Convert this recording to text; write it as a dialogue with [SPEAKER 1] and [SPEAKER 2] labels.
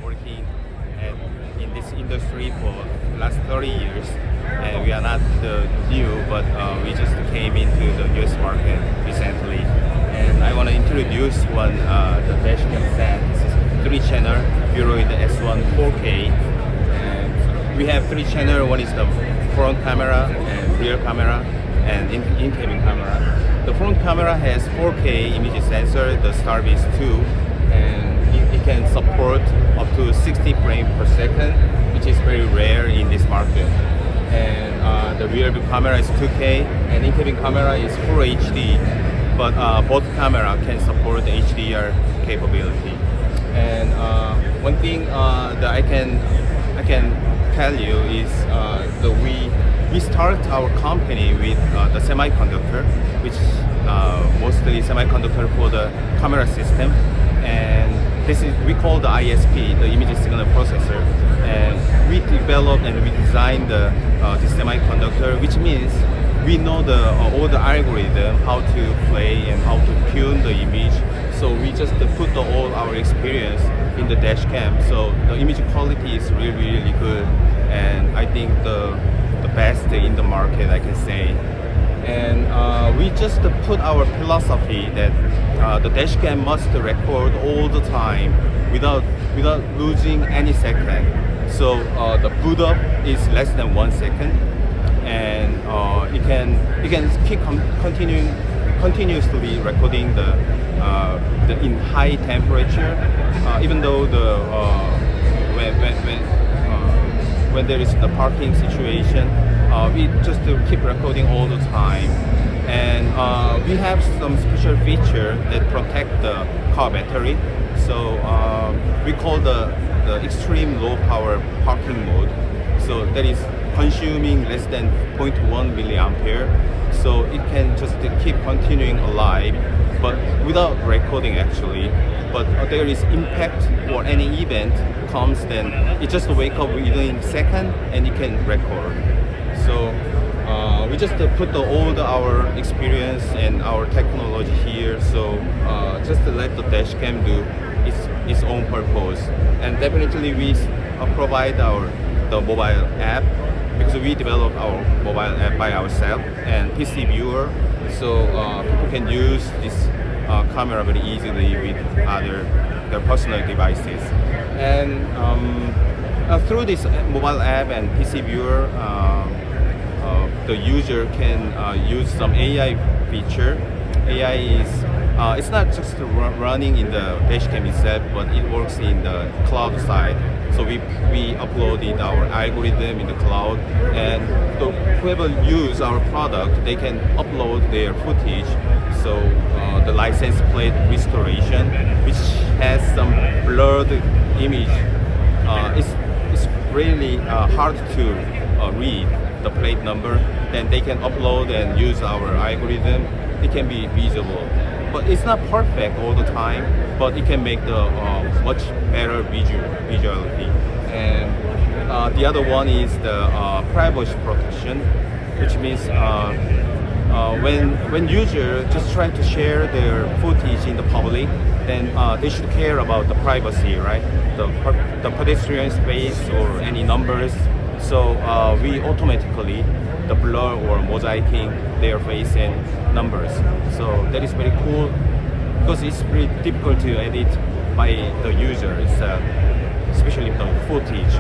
[SPEAKER 1] working in this industry for last 30 years, and we are not new, but we just came into the US market recently. And I want to introduce the dashcam set. This is 3-channel Vueroid S1 4K. And we have 3 channel. One is the front camera and rear camera and in-cabin camera. The front camera has 4K image sensor, the Starbeast 2, and it can support up to 60 frames per second, which is very rare in this market. And the rear view camera is 2K, and in-cabin camera is Full HD, but both camera can support the HDR capability. And one thing that I can tell you is that we start our company with the semiconductor, which mostly semiconductor for the camera system, and we call the ISP, the image signal processor, and we developed and we designed this semiconductor, which means we know all the algorithm, how to play and how to tune the image. So we just put all our experience in the dash cam. So the image quality is really good, and I think the best in the market, I can say. And we just put our philosophy that the dash cam must record all the time without losing any second. So the boot up is less than 1 second, and it can keep continuously recording the in high temperature, even though when there is the parking situation, we just keep recording all the time. And we have some special feature that protect the car battery. So we call the extreme low power parking mode. So that is consuming less than 0.1 milliampere. So it can just keep continuing alive, but without recording actually. But there is impact or any event comes, then it just wake up within a second and it can record. So we just put all our experience and our technology here. So just to let the dash cam do its own purpose. And definitely we provide the mobile app, because we develop our mobile app by ourselves, and PC viewer, so people can use this camera very easily with their personal devices. And through this mobile app and PC viewer, the user can use some AI feature. AI is it's not just running in the dashcam itself, but it works in the cloud side. So we uploaded our algorithm in the cloud, and whoever use our product, they can upload their footage. So the license plate restoration, which has some blurred image, it's really hard to read the plate number. Then they can upload and use our algorithm. It can be visible, but it's not perfect all the time, but it can make the much better visuality. And the other one is the privacy protection, which means when user just try to share their footage in the public, then they should care about the privacy, right? The pedestrian space or any numbers. So we automatically blur or mosaicing their face and numbers. So that is very cool, because it's pretty difficult to edit by the user itself, especially the footage.